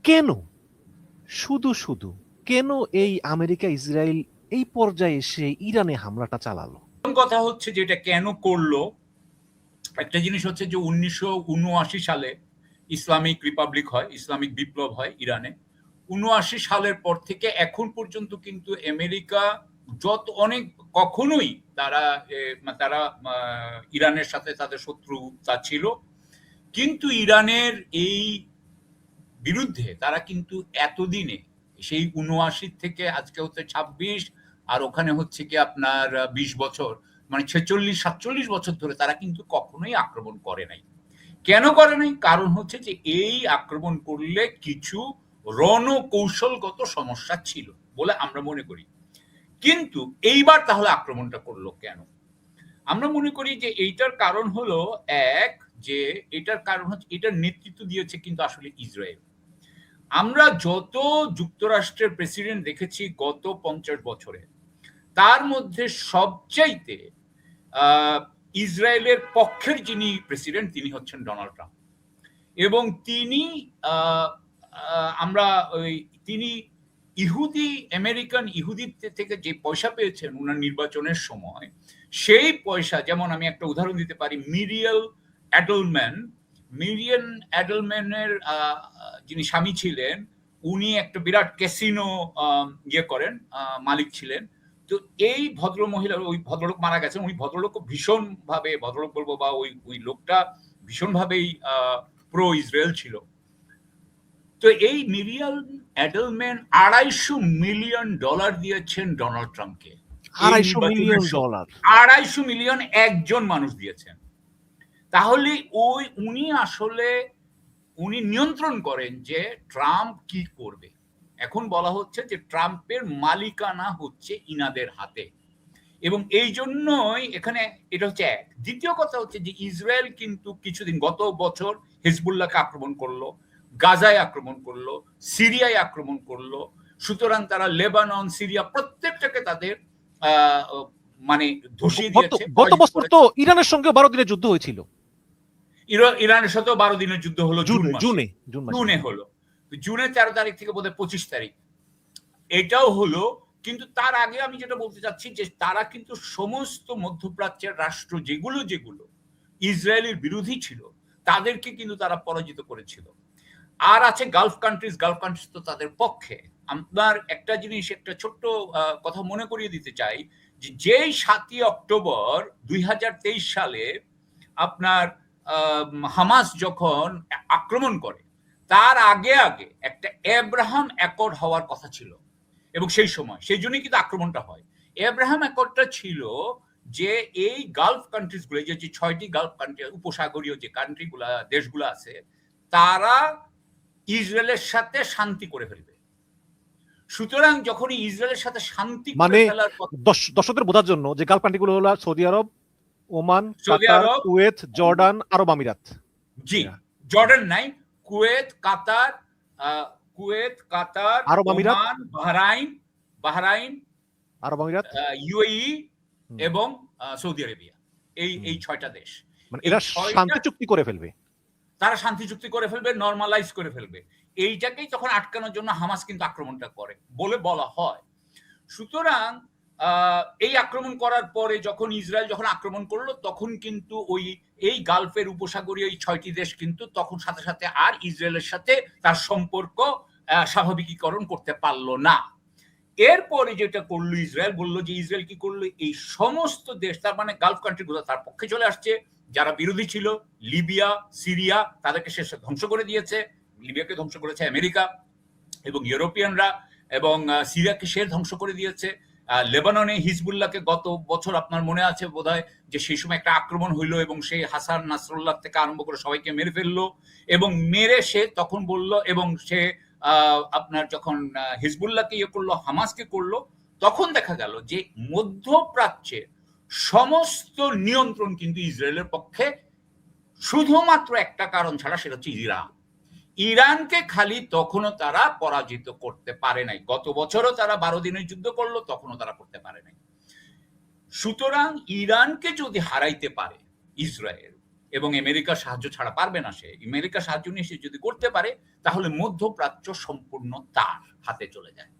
কেন? শুধু শুধু কেন এই আমেরিকা ইসরায়েল এই পর্যায়ে এসে ইরানে হামলাটা চালালো? কথা হচ্ছে যে এটা কেন করলো, একটা জিনিস হচ্ছে যে 1979 সালে ইসলামিক রিপাবলিক হয়, ইসলামিক বিপ্লব হয় ইরানে। 79 সালের পর থেকে এখন পর্যন্ত কিন্তু আমেরিকা অনেক কখনোই তারা তারা ইরানের সাথে তাদের শত্রুতা ছিল, কিন্তু ইরানের এই বিরুদ্ধে তারা কিন্তু এতদিনে সেই 79 থেকে আজকে হচ্ছে 26, আর ওখানে হচ্ছে কি আপনার 20 বছর, মানে 46-47 বছর ধরে তারা কিন্তু কখনোই আক্রমণ করে নাই। কেন করে নাই? কারণ হচ্ছে যে এই আক্রমণ করলে কিছু রণকৌশলগত সমস্যা ছিল বলে আমরা মনে করি। কিন্তু এইবার তাহলে আক্রমণটা করলো কেন? আমরা মনে করি যে এইটার কারণ হলো যে এটার কারণ হচ্ছে এটার নেতৃত্ব দিয়েছে কিন্তু আসলে ইসরায়েল। আমরা যত যুক্তরাষ্ট্রের প্রেসিডেন্ট দেখেছি গত 50 বছরে, তার মধ্যে সবচাইতে ইসরায়েলের পক্ষের যিনি প্রেসিডেন্ট তিনি হচ্ছেন ডোনাল্ড ট্রাম্প, এবং তিনি তিনি আমেরিকান ইহুদিত্ব থেকে যে পয়সা পেয়েছেন ওনার নির্বাচনের সময়, সেই পয়সা, যেমন আমি একটা উদাহরণ দিতে পারি, মিরিয়াল অ্যাডেলম্যানের যিনি স্বামী ছিলেন, উনি একটা বিরাট ক্যাসিনো করেন, মালিক ছিলেন। তো এই ওই ভদ্রলোক মারা গেছেন, ওই ভদ্রলোক ভীষণভাবে, ভদ্রলোক বলবো বা ওই লোকটা ভীষণভাবেই প্রো ইসরায়েল ছিল। তো এই মিরিয়াল অ্যাডেলম্যান $250 মিলিয়ন দিয়েছেন ডোনাল্ড ট্রাম্পকে। $250 মিলিয়ন একজন মানুষ দিয়েছেন। তাহলে উনি নিয়ন্ত্রণ করেন যে ট্রাম্প কি করবে। এখন বলা হচ্ছে যে ট্রাম্পের মালিকানা হচ্ছে ইনাদের হাতে, এবং এই জন্যই এখানে এটা হচ্ছে এক। দ্বিতীয় কথা হচ্ছে যে ইসরায়েল কিন্তু কিছুদিন, গত বছর হিজবুল্লাহকে আক্রমণ করলো, গাজায় আক্রমণ করলো, সিরিয়ায় আক্রমণ করলো। সুতরাং তারা লেবানন, সিরিয়া প্রত্যেকটাকে তাদের মানে ধসিয়ে দিয়েছে। গত বছর তো ইরানের সঙ্গে 12 দিনের যুদ্ধ হয়েছিল। ইরানের সাথেও 12 দিনের যুদ্ধ হলো জুনে হলো, জুনের 13 তারিখ থেকে বোধহয় 25 তারিখ এটাও হলো। কিন্তু তার আগে আমি যেটা বলতে চাচ্ছি যে তারা কিন্তু সমস্ত মধ্যপ্রাচ্যের রাষ্ট্র যেগুলো ইসরায়েলের বিরোধী ছিল তাদেরকে কিন্তু তারা পরাজিত করেছিল। আর আছে গালফ কান্ট্রিজ তো তাদের পক্ষে। আপনার একটা জিনিস, একটা ছোট্ট কথা মনে করিয়ে দিতে চাই যে যেই 7ই অক্টোবর 2023 সালে আপনার হামাস যখন আক্রমণ করে, তার আগে একটা এব্রাহাম অ্যাকর্ড হওয়ার কথা ছিল, এবং সেই জন্যই কিন্তু আক্রমণটা হয়। এব্রাহাম অ্যাকর্ডটা ছিল যে এই গালফ কান্ট্রিজ গুলো, যে 6টি গালফ কান্ট্রি, উপসাগরীয় যে কান্ট্রিগুলা, দেশগুলো আছে, তারা ইসরায়েলের সাথে শান্তি করে ফেলবে। সুতরাং যখন ইসরায়েলের সাথে শান্তি করে ফেলার দর্শকদের বোঝার জন্য যে গালফ কান্ট্রিগুলো হলো সৌদি আরব, ওমান, কাতার, কুয়েত, জর্ডান, আরব আমিরাত। জি, জর্ডান নাই, কুয়েত, কাতার, আরব আমিরাত, ওমান, বাহরাইন, আরব আমিরাত, ইউএই এবং সৌদি আরবিয়া। এই 6টা দেশ, মানে এরা শান্তি চুক্তি করে ফেলবে, তারা শান্তি চুক্তি করে ফেলবে, নরমালাইজ করে ফেলবে। এইটাকেই তখন আটকানোর জন্য হামাস কিন্তু আক্রমণটা করে বলে বলা হয়। সুতরাং এই আক্রমণ করার পরে যখন ইসরায়েল আক্রমণ করলো, তখন কিন্তু এই গালফের উপসাগরীয় এই 6টি দেশ কিন্তু তখন সাথে সাথে আর ইসরায়েলের সাথে তার সম্পর্ক স্বাভাবিকীকরণ করতে পারলো না। এরপরে যেটা করলো ইসরায়েল, বললো যে ইসরায়েল কি করলো, এই সমস্ত দেশ, তার মানে গালফ কান্ট্রিগুলো তার পক্ষে চলে আসছে। যারা বিরোধী ছিল, লিবিয়া, সিরিয়া, তাদেরকে সে ধ্বংস করে দিয়েছে। লিবিয়াকে ধ্বংস করেছে আমেরিকা এবং ইউরোপিয়ানরা, এবং সিরিয়াকে সে ধ্বংস করে দিয়েছে। লেবাননে হিজবুল্লাহকে গত বছর আপনার মনে আছে বোধহয় যে সেই সময় একটা আক্রমণ হইলো, এবং সেই হাসান নাসরুল্লাহ থেকে আরম্ভ করে সবাইকে মেরে ফেললো, এবং মেরে সে তখন বলল, এবং সে আপনার যখন হিজবুল্লাহকে করলো, হামাসকে করলো, তখন দেখা গেল যে মধ্যপ্রাচ্যের সমস্ত নিয়ন্ত্রণ কিন্তু ইসরায়েলের পক্ষে, শুধুমাত্র একটা কারণ ছাড়া, সেটা হচ্ছে ইরানকে খালি তখনও তারা পরাজিত করতে পারে নাই। গত বছরও তারা 12 দিনের যুদ্ধ করলো, তখনও তারা করতে পারে নাই। সুতরাং ইরানকে যদি হারাইতে পারে ইসরায়েল, এবং আমেরিকার সাহায্য ছাড়া পারবে না। সে আমেরিকার সাহায্য নিয়ে সে যদি করতে পারে তাহলে মধ্যপ্রাচ্য সম্পূর্ণ তার হাতে চলে যায়।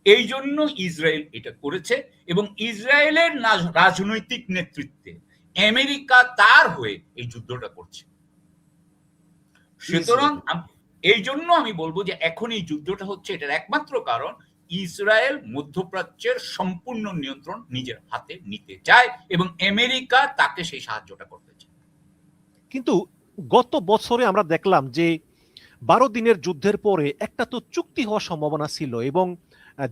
এই জন্য ইসরায়েল এটা করেছে এবং ইসরায়েলের রাজনৈতিক নেতৃত্বে আমেরিকা তার হয়ে এই যুদ্ধটা করছে। সুতরাং এই জন্য আমি বলবো যে এখন এই যুদ্ধটা হচ্ছে, এটার একমাত্র কারণ ইসরায়েল মধ্যপ্রাচ্যের সম্পূর্ণ নিয়ন্ত্রণ নিজের হাতে নিতে চায় এবং আমেরিকা তাকে সেই সাহায্যটা করতে চায়। কিন্তু গত বছরে আমরা দেখলাম যে 12 দিনের যুদ্ধের পরে একটা তো চুক্তি হওয়ার সম্ভাবনা ছিল এবং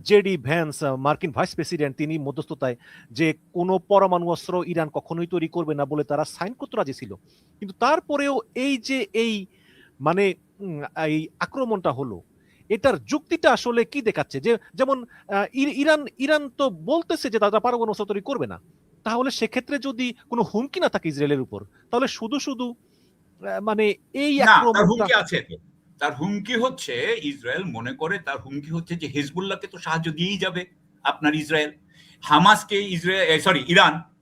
জেডি ভ্যান্স মার্কিন ভাইস প্রেসিডেন্ট তিনি মধ্যস্থতায় যে কোনো পরমাণু অস্ত্র ইরান কখনোই তৈরি করবে না বলে তারা সাইন করতে রাজি ছিল। কিন্তু তারপরেও এই যে এই মানে এই আক্রমণটা হলো, এটার যুক্তিটা আসলে কি দেখাচ্ছে? যে যেমন ইরান তো বলতেছে যে তারা পারমাণু অস্ত্র তৈরি করবে না, তাহলে সেক্ষেত্রে যদি কোনো হুমকি না থাকে ইসরায়েলের উপর, তাহলে শুধু শুধু মানে এই তার আক্রমণটা হুমকি আছে। তার হুমকি হচ্ছে, ইসরায়েল মনে করে তার হুমকি হচ্ছে যে হিজবুল্লাহকে তো সাহায্য দিয়েই যাবে আপনার ইসরায়েল, হামাসকে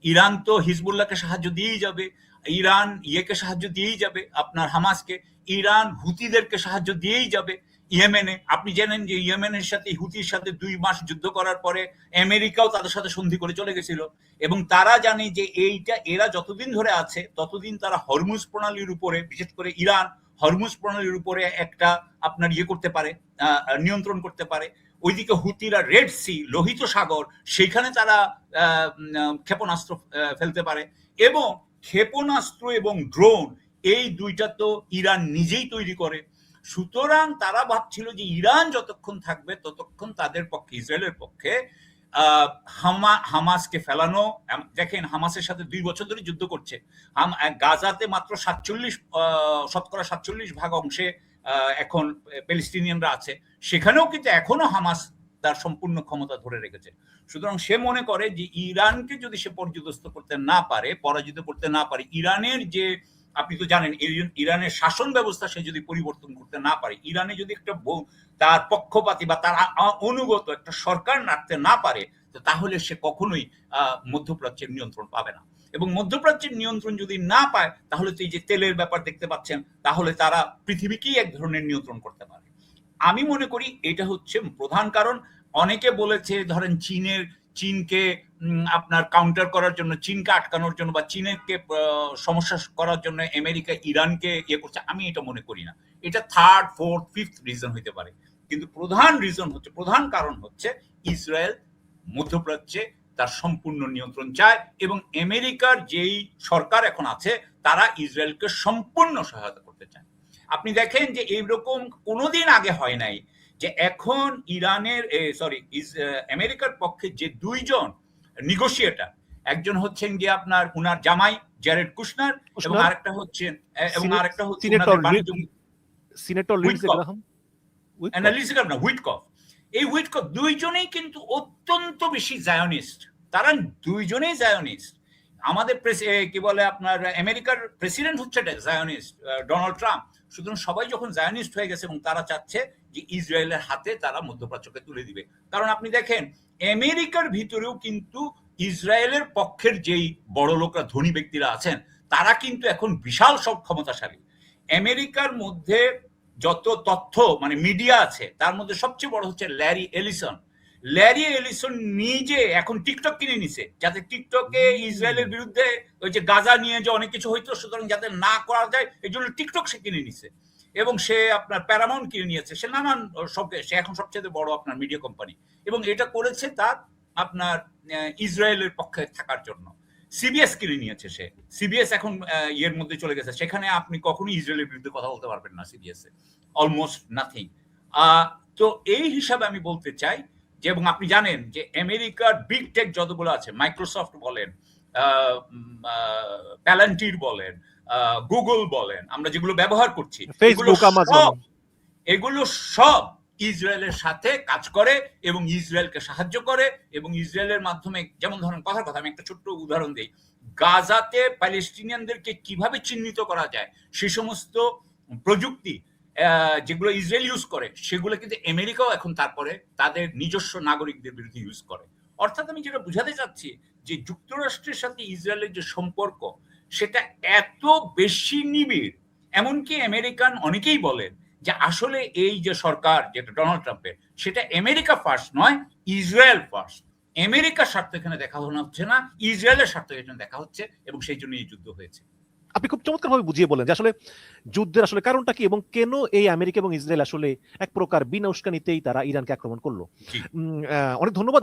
ইরান তো হিজবুল্লাহকে সাহায্য দিয়েই যাবে, ইরান ইয়েকে সাহায্য দিয়েই যাবে আপনার হামাসকে, ইরান হুতিদেরকে সাহায্য দিয়েই যাবে ইয়েমেনে। আপনি জানেন যে ইয়েমেনের সাথে হুতির সাথে 2 মাস যুদ্ধ করার পরে আমেরিকাও তাদের সাথে সন্ধি করে চলে গেছিল এবং তারা জানে যে এরা যতদিন ধরে আছে ততদিন তারা হরমুজ প্রণালীর উপরে, বিশেষ করে ইরান হরমুজ প্রণালীর উপরে একটা আপনার ইয়ে করতে পারে, নিয়ন্ত্রণ করতে পারে। ওইদিকে হুতিরা রেড সি, লোহিত সাগর, সেখানে তারা ক্ষেপণাস্ত্র ফেলতে পারে এবং ক্ষেপণাস্ত্র এবং ড্রোন এই দুইটা তো ইরান নিজেই তৈরি করে। সুতরাং তারা ভাবছিল যে ইরান যতক্ষণ থাকবে ততক্ষণ তাদের পক্ষে, ইসরায়েলের পক্ষে হামাসকে ফেলানো। দেখেন হামাসের সাথে 2 বছর ধরে যুদ্ধ করছে। গাজাতে মাত্র 47% অংশে এখন প্যালেস্টিনিয়ানরা আছে, সেখানেও কিন্তু এখনো হামাস তার সম্পূর্ণ ক্ষমতা ধরে রেখেছে। সুতরাং সে মনে করে যে ইরানকে যদি সে পর্যদস্ত করতে না পারে, পরাজিত করতে না পারে, ইরানের যে, আপনি তো জানেন ইরানের শাসন ব্যবস্থা সে যদি পরিবর্তন করতে না পারে, ইরানে যদি একটা তার পক্ষপাতী বা তার অনুগত একটা সরকার রাখতে না পারে, তাহলে সে কখনোই মধ্যপ্রাচ্যের নিয়ন্ত্রণ পাবে না। এবং মধ্যপ্রাচ্যের নিয়ন্ত্রণ যদি না পায় তাহলে তো এই যে তেলের ব্যাপার দেখতে পাচ্ছেন, তাহলে তারা পৃথিবীকেই এক ধরনের নিয়ন্ত্রণ করতে পারে। আমি মনে করি এটা হচ্ছে প্রধান কারণ। অনেকে বলেছে ধরেন চীনকে আপনার কাউন্টার করার জন্য, চীনকে আটকানোর জন্য বা চীনকে সমস্যা করার জন্য আমেরিকা ইরানকে ইয়ে করছে। আমি এটা মনে করি না। এটা 3rd, 4th, 5th রিজন হইতে পারে, কিন্তু প্রধান কারণ হচ্ছে ইসরায়েল মধ্যপ্রাচ্যে তার সম্পূর্ণ নিয়ন্ত্রণ চায় এবং আমেরিকার যেই সরকার এখন আছে তারা ইসরায়েলকে সম্পূর্ণ সহায়তা করতে চায়। আপনি দেখেন যে এইরকম কোনোদিন আগে হয় নাই যে এখন আমেরিকার পক্ষে যে 2 জন নেগোশিয়েটর, একজন হচ্ছেন গিয়ে আপনার উনার জামাই জেরেড কুশনার এবং আরেকটা হচ্ছেন সিনেটর হুইটকফ। এই হুইটকফ 2 জনেই কিন্তু অত্যন্ত বেশি জায়নিস্ট। তারা 2 জনেই জায়নিস্ট। আমাদের কি বলে আপনার আমেরিকার প্রেসিডেন্ট হচ্ছে জায়নিস্ট, ডোনাল্ড ট্রাম্প। সুতরাং সবাই যখন জায়নিস্ট হয়ে গেছে এবং তারা চাচ্ছে যে ইসরায়েলের হাতে তারা মধ্যপ্রাচ্যকে তুলে দিবে। কারণ আপনি দেখেন আমেরিকার ভিতরেও কিন্তু ইসরায়েলের পক্ষের যেই বড় লোকরা, ধনী ব্যক্তিরা আছেন, তারা কিন্তু এখন বিশাল সব ক্ষমতাশালী। আমেরিকার মধ্যে যত তথ্য মানে মিডিয়া আছে তার মধ্যে সবচেয়ে বড় হচ্ছে ল্যারি এলিসন নিজে এখন টিকটক কিনে নিছে, যাতে টিকটকে ইসরায়েলের বিরুদ্ধে ওই যে গাজা নিয়ে যে অনেক কিছু হইতো, সুতরাং যাতে না করা যায় এই জন্য টিকটক সে কিনে নিছে এবং সে আপনার প্যারামাউন্ট কিনে নিয়েছে, সে নানান সে এখন সবচেয়ে বড় আপনার মিডিয়া কোম্পানি এবং এটা করেছে তার আপনার ইসরায়েলের পক্ষে থাকার জন্য। সিবিএস কিনে নিয়েছে সে, সিবিএস এখন ইয়ের মধ্যে চলে গেছে, সেখানে আপনি কখনোই ইসরায়েলের বিরুদ্ধে কথা বলতে পারবেন না, সিবিএস এ অলমোস্ট নাথিং। তো এই হিসাবে আমি বলতে চাই যে, এবং আপনি জানেন যে আমেরিকার বিগ টেক যতগুলো আছে, মাইক্রোসফট বলেন, প্যালান্টির বলেন, গুগল বলেন, আমরা যেগুলো ব্যবহার করছি, এগুলো সব ইসরায়েলের সাথে কাজ করে এবং ইসরায়েলকে সাহায্য করে এবং ইসরায়েলের মাধ্যমে, যেমন ধরেন কথার কথা আমি একটা ছোট্ট উদাহরণ দিই, গাজাতে প্যালেস্টিনিয়ানদেরকে কিভাবে চিহ্নিত করা যায় সে সমস্ত প্রযুক্তি যেগুলো ইসরায়েল ইউজ করে সেগুলো কিন্তু আমেরিকাও এখন তারপরে তাদের নিজস্ব নাগরিকদের বিরুদ্ধে ইউজ করে। অর্থাৎ আমি যেটা বুঝাতে চাচ্ছি যে যুক্তরাষ্ট্রের সাথে ইসরায়েলের যে সম্পর্ক সেটা এত বেশি নিবিড়, এমনকি আমেরিকান অনেকেই বলেন যে আসলে এই যে সরকার যেটা ডোনাল্ড ট্রাম্পের, সেটা আমেরিকা ফার্স্ট নয়, ইসরায়েল ফার্স্ট। আমেরিকার স্বার্থ এখানে দেখা হচ্ছে না, ইসরায়েলের স্বার্থ এখানে দেখা হচ্ছে, এবং সেই জন্য এই যুদ্ধ হয়েছে। আপনি খুব চমৎকারভাবে বুঝিয়ে বলেন যে আসলে যুদ্ধের আসলে কারণটা কি এবং কেন এই আমেরিকা এবং ইসরায়েল আসলে এক প্রকার বিনা উস্কানিতেই তারা ইরানকে আক্রমণ করলো। জি। অনেক ধন্যবাদ।